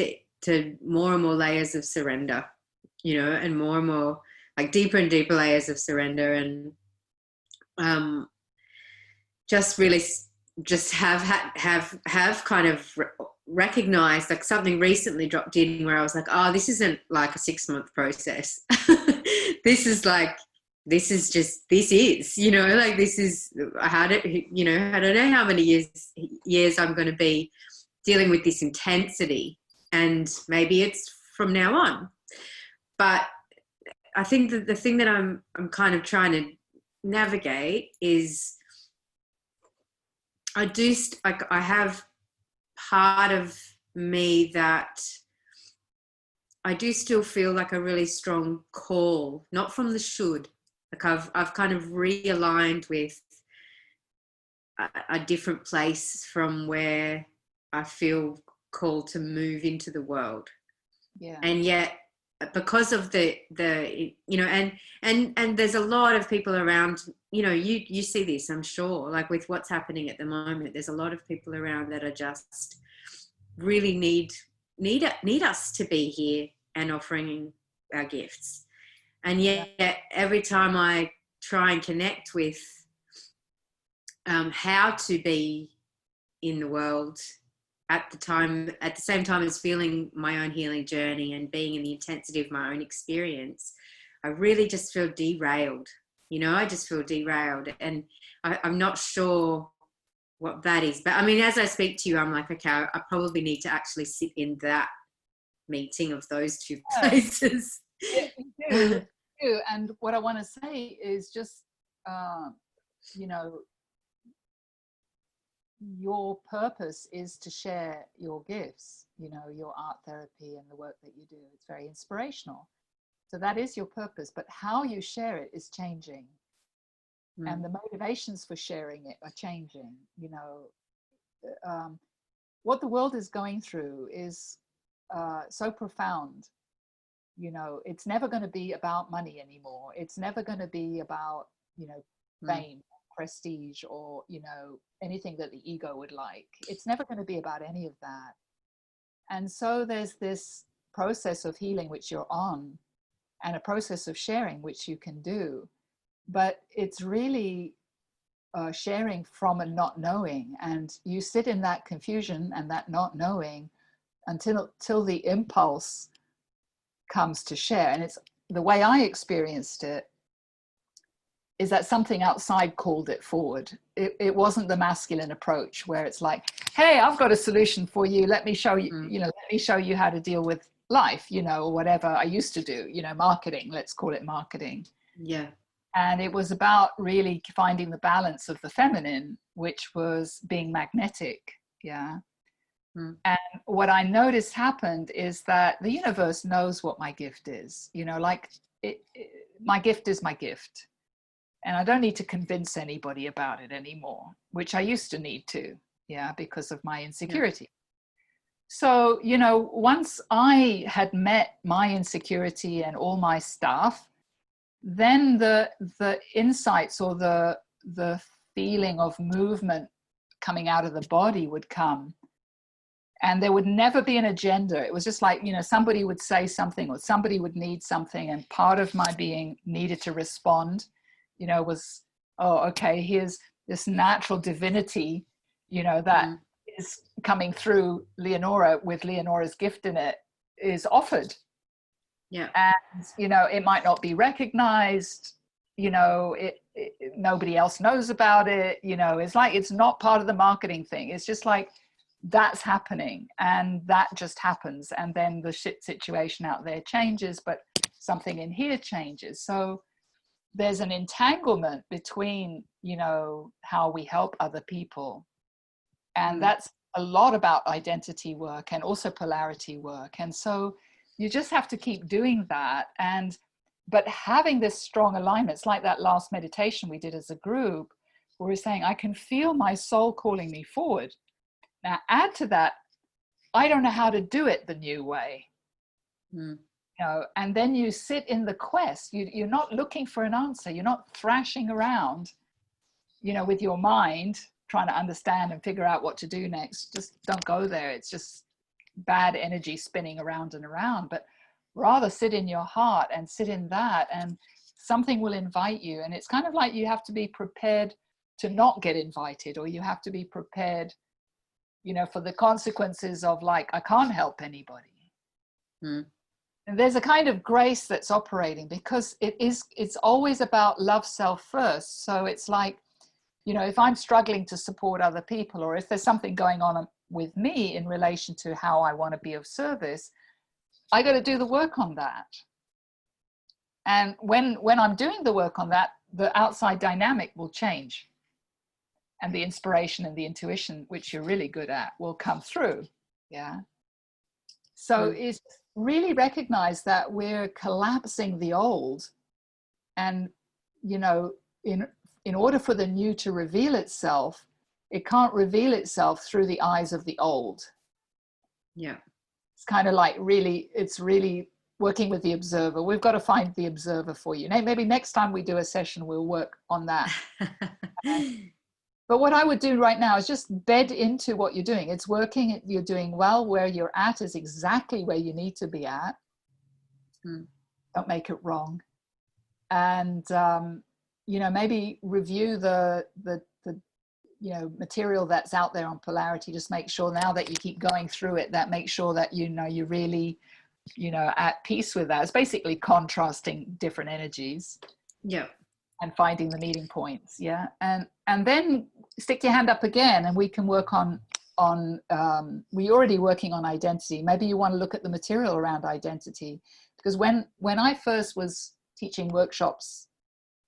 to more and more layers of surrender, and more like deeper and deeper layers of surrender, and just really just have kind of recognized, like something recently dropped in where I was like, oh, this isn't like a 6-month process. This is like, this is like, this is, I don't know how many years I'm going to be dealing with this intensity, and maybe it's from now on. But I think that the thing that I'm kind of trying to navigate is I have part of me that I do still feel like a really strong call, not from the should. Like I've kind of realigned with a different place from where I feel called to move into the world. Yeah. And yet, because of the and there's a lot of people around, you see this, I'm sure, like with what's happening at the moment, there's a lot of people around that are just really need us to be here and offering our gifts. And yet every time I try and connect with how to be in the world at the same time as feeling my own healing journey and being in the intensity of my own experience, I really just feel derailed. I just feel derailed, and I'm not sure what that is. But I mean, as I speak to you, I'm like, okay, I probably need to actually sit in that meeting of those two places. Yeah, you do. And what I want to say is just, your purpose is to share your gifts, your art therapy and the work that you do. It's very inspirational. So that is your purpose, but how you share it is changing. And the motivations for sharing it are changing. What the world is going through is so profound. It's never going to be about money anymore. It's never going to be about, fame, prestige, or, anything that the ego would like. It's never going to be about any of that. And so there's this process of healing which you're on, and a process of sharing which you can do. But it's really sharing from a not knowing, and you sit in that confusion and that not knowing until the impulse comes to share. And it's the way I experienced it is that something outside called it forward. It wasn't the masculine approach where it's like, hey, I've got a solution for you. Let me show you, let me show you how to deal with life, or whatever I used to do, marketing, let's call it marketing. Yeah. And it was about really finding the balance of the feminine, which was being magnetic. Yeah. And what I noticed happened is that the universe knows what my gift is, my gift is my gift. And I don't need to convince anybody about it anymore, which I used to need to, because of my insecurity. Yeah. So, once I had met my insecurity and all my stuff, then the insights or the feeling of movement coming out of the body would come. And there would never be an agenda. It was just like, somebody would say something or somebody would need something. And part of my being needed to respond, was, oh, okay, here's this natural divinity, that is coming through Leonora with Leonora's gift in it, is offered. Yeah. And, it might not be recognized, nobody else knows about it. It's like, it's not part of the marketing thing. It's just like, that's happening, and that just happens. And then the shit situation out there changes, but something in here changes. So there's an entanglement between, how we help other people. And that's a lot about identity work and also polarity work. And so you just have to keep doing that. But having this strong alignment, it's like that last meditation we did as a group, where we're saying, I can feel my soul calling me forward. Now add to that, I don't know how to do it the new way. And then you sit in the quest. You're not looking for an answer. You're not thrashing around, with your mind, trying to understand and figure out what to do next. Just don't go there. It's just bad energy spinning around and around. But rather sit in your heart and sit in that, and something will invite you. And it's kind of like you have to be prepared to not get invited, or you have to be prepared, for the consequences of, like, I can't help anybody. And there's a kind of grace that's operating, because it's always about love self first. So it's like, if I'm struggling to support other people, or if there's something going on with me in relation to how I want to be of service, I got to do the work on that. And when I'm doing the work on that, the outside dynamic will change, and the inspiration and the intuition, which you're really good at, will come through. Yeah. So it's really recognize that we're collapsing the old, and you know, in order for the new to reveal itself, it can't reveal itself through the eyes of the old. Yeah. It's kind of like it's really working with the observer. We've got to find the observer for you. Maybe next time we do a session, we'll work on that. But what I would do right now is just bed into what you're doing. It's working, you're doing well. Where you're at is exactly where you need to be at. Don't make it wrong. And, you know, maybe review the you know, material that's out there on polarity. Just make sure now that you keep going through it, that make sure that, you know, you're really, you know, at peace with that. It's basically contrasting different energies. Yeah. And finding the meeting points. Yeah. And then stick your hand up again, and we can work on we're already working on identity. Maybe you want to look at the material around identity, because when I first was teaching workshops,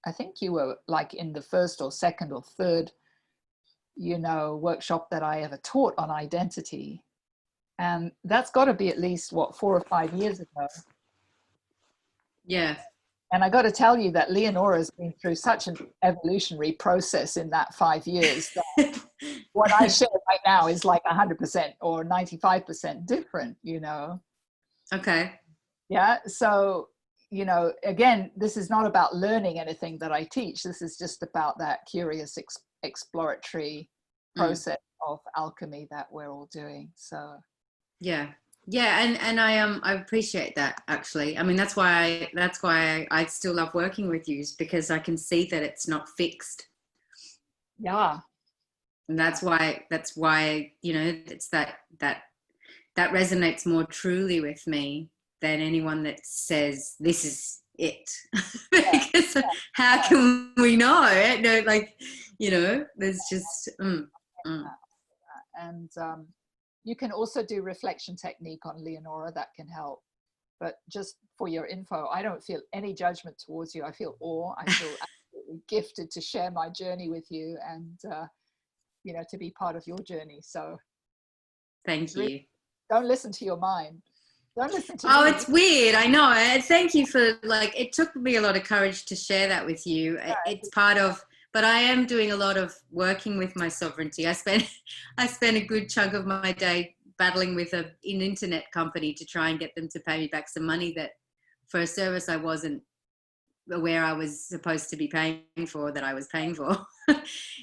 I think you were like in the first or second or third, you know, workshop that I ever taught on identity. And that's got to be at least, what, 4 or 5 years ago. Yeah. And I got to tell you that Leonora's been through such an evolutionary process in that 5 years that what I share right now is like 100% or 95% different, you know. Okay. Yeah. So, you know, again, this is not about learning anything that I teach. This is just about that curious exploratory process of alchemy that we're all doing. So yeah. And I appreciate that, actually. I mean, that's why I still love working with you, is because I can see that it's not fixed. Yeah. And that's why, you know, it's that resonates more truly with me than anyone that says this is it. Because how can we know? No, like, you know, there's just and you can also do reflection technique on Leonora. That can help. But just for your info, I don't feel any judgment towards you. I feel awe. I feel absolutely gifted to share my journey with you, and you know, to be part of your journey. So thank you. Don't listen to your mind. Don't listen to Oh, me. it's weird. I know. Thank you for, like, it took me a lot of courage to share that with you. It's part of, but I am doing a lot of working with my sovereignty. I spent a good chunk of my day battling with an internet company to try and get them to pay me back some money that for a service I wasn't aware I was supposed to be paying for, that I was paying for.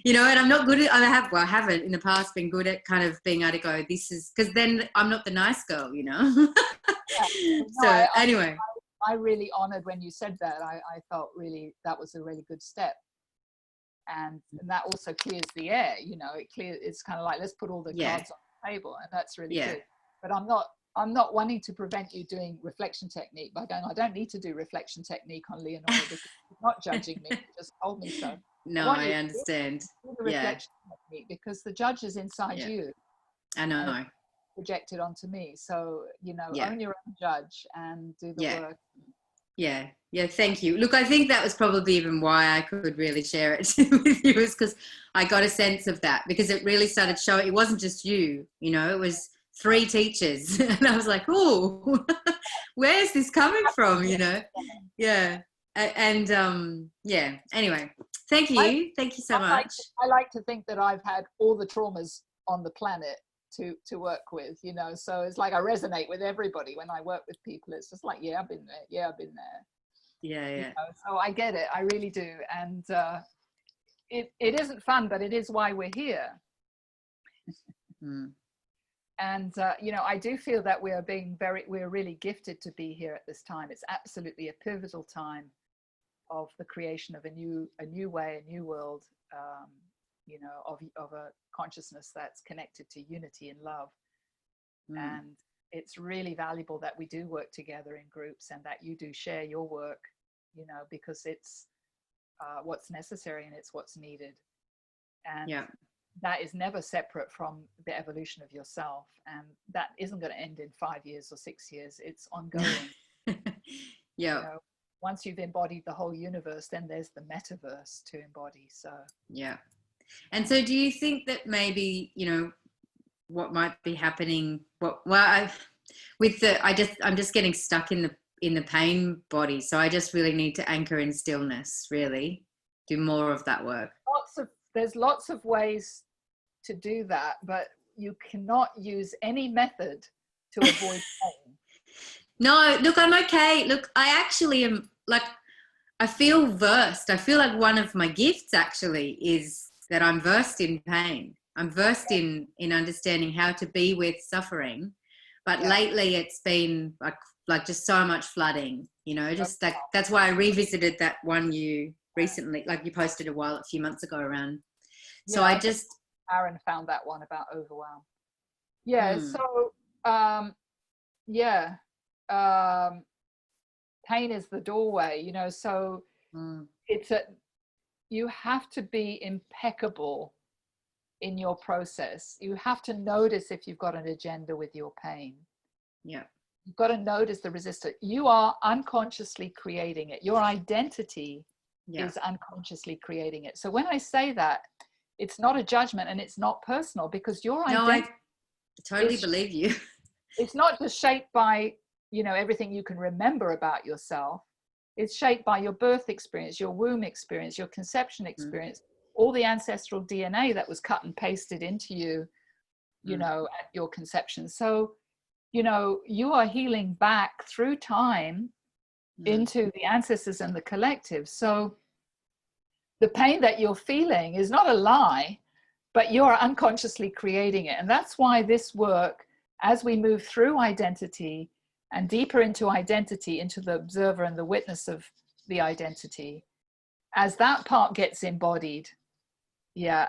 You know, and I'm not good at, I haven't in the past been good at kind of being able to go, this is, because then I'm not the nice girl, you know. So anyway, I really honored when you said that. I felt really that was a really good step, and that also clears the air, you know. It's kind of like, let's put all the cards on the table, and that's really good. But I'm not wanting to prevent you doing reflection technique by going, I don't need to do reflection technique on Leonora because you're not judging me, you just told me so. No, I understand. Do the reflection technique, because the judge is inside you. I know. Projected onto me. So, you know, own your own judge and do the work. Yeah. Thank you. Look, I think that was probably even why I could really share it with you, is because I got a sense of that, because it really started showing. It wasn't just you, you know, it was 3 teachers, and I was like, oh, where's this coming from, you know? Yeah. And anyway, thank you so much. I like to think that I've had all the traumas on the planet to work with, you know, so it's like I resonate with everybody when I work with people. It's just like, I've been there. You know, so I get it, I really do. And it isn't fun, but it is why we're here. And you know, I do feel that we're really gifted to be here at this time. It's absolutely a pivotal time of the creation of a new way, a new world, you know, of a consciousness that's connected to unity and love. And it's really valuable that we do work together in groups, and that you do share your work, you know, because it's what's necessary and it's what's needed. And that is never separate from the evolution of yourself, and that isn't going to end in 5 years or 6 years. It's ongoing. You know, once you've embodied the whole universe, then there's the metaverse to embody. So yeah. And so do you think that maybe, you know, what might be happening, I'm just getting stuck in the pain body. So I just really need to anchor in stillness, really do more of that work. there's lots of ways to do that, but you cannot use any method to avoid pain. No, look, I'm okay. Look, I actually am, like, I feel versed. I feel like one of my gifts actually is that I'm versed in pain. I'm versed in understanding how to be with suffering. But lately it's been like just so much flooding, you know, just that's why I revisited that one you recently, like you posted a few months ago around. So I just, Aaron found that one about overwhelm. Yeah. So, pain is the doorway, you know, so you have to be impeccable in your process. You have to notice if you've got an agenda with your pain. Yeah. You've got to notice the resistance. You are unconsciously creating it. Your identity is unconsciously creating it. So when I say that, it's not a judgment and it's not personal, because your identity, I totally believe you. It's not just shaped by, you know, everything you can remember about yourself. It's shaped by your birth experience, your womb experience, your conception experience, all the ancestral DNA that was cut and pasted into you, you know, at your conception. So, you know, you are healing back through time into the ancestors and the collective. So the pain that you're feeling is not a lie, but you're unconsciously creating it. And that's why this work, as we move through identity and deeper into identity, into the observer and the witness of the identity, as that part gets embodied,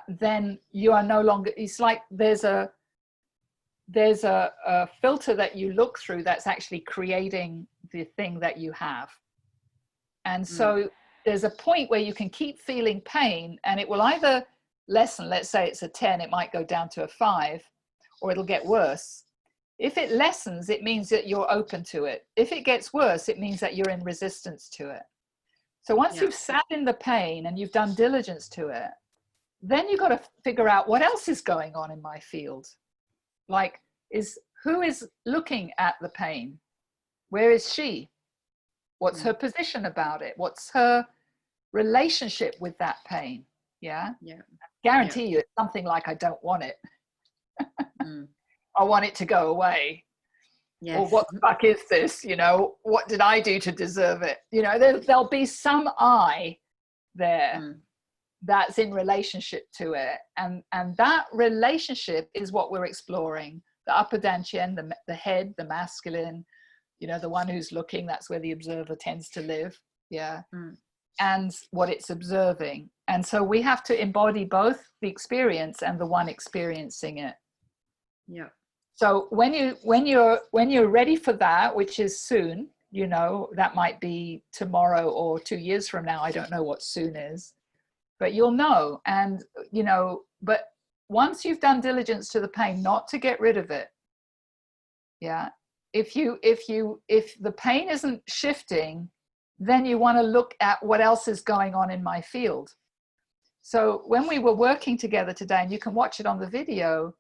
then you are no longer, it's like there's a filter that you look through that's actually creating the thing that you have. And so there's a point where you can keep feeling pain and it will either lessen. Let's say it's a 10, it might go down to a 5, or it'll get worse. If it lessens, it means that you're open to it. If it gets worse, it means that you're in resistance to it. So once you've sat in the pain and you've done diligence to it, then you've got to figure out what else is going on in my field. Like, who is looking at the pain? Where is she? What's her position about it? What's her relationship with that pain? I guarantee you it's something like, I don't want it. I want it to go away. Yes. Or what the fuck is this? You know, what did I do to deserve it? You know, there'll be some I there that's in relationship to it. And that relationship is what we're exploring. The upper dantian, the head, the masculine, you know, the one who's looking, that's where the observer tends to live. And what it's observing. And so we have to embody both the experience and the one experiencing it. So when you're ready for that, which is soon, you know, that might be tomorrow or 2 years from now, I don't know what soon is, but you'll know. And, you know, but once you've done diligence to the pain, not to get rid of it. If the pain isn't shifting, then you want to look at what else is going on in my field. So when we were working together today, and you can watch it on the video,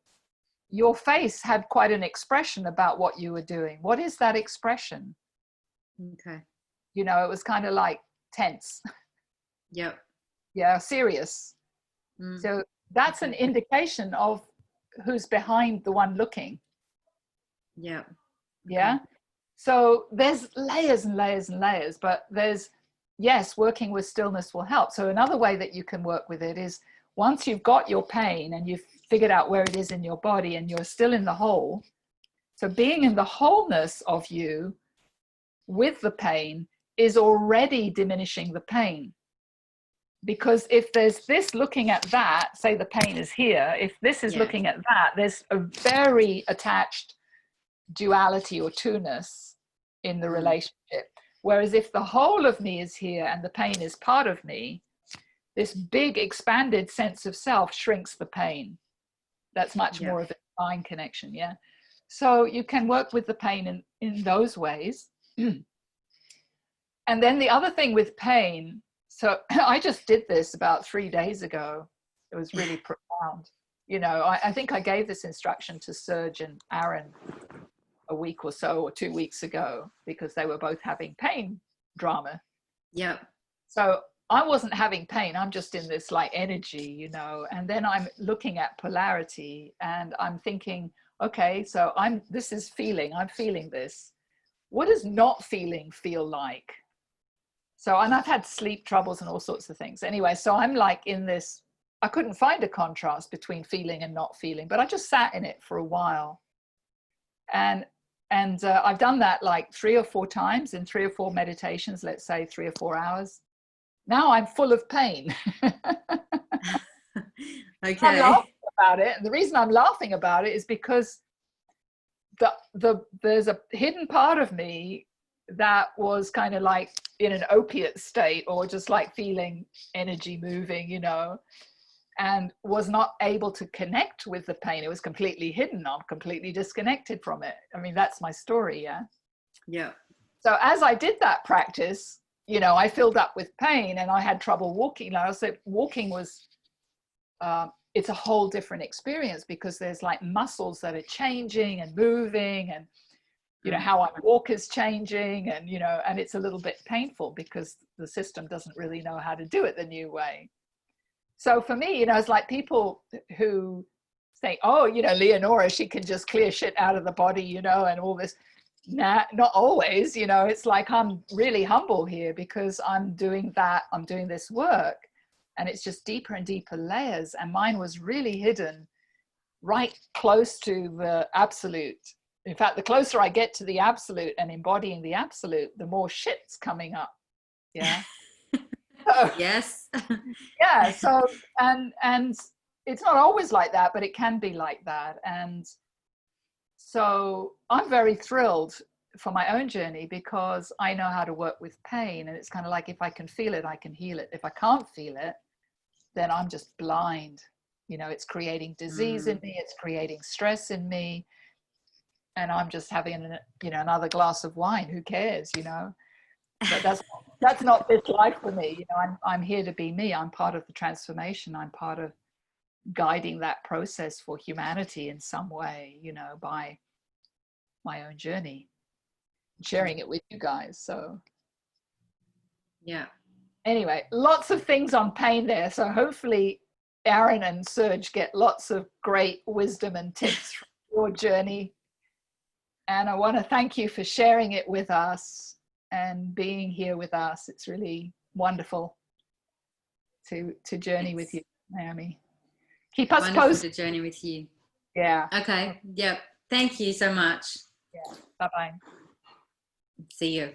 your face had quite an expression about what you were doing. What is that expression? Okay. You know, it was kind of like tense. Serious. So that's an indication of who's behind the one looking. So there's layers and layers and layers, but working with stillness will help. So another way that you can work with it is, once you've got your pain and you've figured out where it is in your body and you're still in the whole, so being in the wholeness of you with the pain is already diminishing the pain. Because if there's this looking at that, say the pain is here, if this is looking at that, there's a very attached duality or two-ness in the relationship. Whereas if the whole of me is here and the pain is part of me, this big expanded sense of self shrinks the pain. That's much more of a divine connection. So you can work with the pain in those ways. And then the other thing with pain, so I just did this about 3 days ago. It was really profound. You know, I think I gave this instruction to Serge and Aaron a week or so, or 2 weeks ago, because they were both having pain drama. Yep. So I wasn't having pain. I'm just in this like energy, you know, and then I'm looking at polarity and I'm thinking, okay, so this is feeling, I'm feeling this. What does not feeling feel like? So, and I've had sleep troubles and all sorts of things. Anyway, so I'm like in this, I couldn't find a contrast between feeling and not feeling, but I just sat in it for a while. And I've done that like 3 or 4 times in 3 or 4 meditations, let's say 3 or 4 hours. Now I'm full of pain. Okay. I'm laughing about it. And the reason I'm laughing about it is because there's a hidden part of me that was kind of like in an opiate state, or just like feeling energy moving, you know, and was not able to connect with the pain. It was completely hidden. I'm completely disconnected from it. I mean, that's my story. Yeah. Yeah. So as I did that practice, you know, I filled up with pain and I had trouble walking. Like I said, walking was, it's a whole different experience, because there's like muscles that are changing and moving, and, you know, how I walk is changing, and, you know, and it's a little bit painful because the system doesn't really know how to do it the new way. So for me, you know, it's like people who say, oh, you know, Leonora, she can just clear shit out of the body, you know, and all this. Nah, not always, you know. It's like I'm really humble here because I'm doing this work, and it's just deeper and deeper layers. And mine was really hidden right close to the absolute. In fact, the closer I get to the absolute and embodying the absolute, the more shit's coming up. Yeah. So, Yes. yeah. So, and it's not always like that, but it can be like that. And so I'm very thrilled for my own journey, because I know how to work with pain. And it's kind of like, if I can feel it, I can heal it. If I can't feel it, then I'm just blind. You know, it's creating disease in me. It's creating stress in me. And I'm just having, you know, another glass of wine. Who cares, you know? But that's not this life for me. You know, I'm here to be me. I'm part of the transformation. I'm part of guiding that process for humanity in some way, you know, by my own journey, sharing it with you guys. So Yeah. anyway, lots of things on pain there. So hopefully Aaron and Serge get lots of great wisdom and tips from your journey. And I want to thank you for sharing it with us and being here with us. It's really wonderful to journey with you, Naomi. Keep us Wonderful posted. to journey with you. Yeah. Okay. Yep. Thank you so much. Yeah. Bye-bye. See you.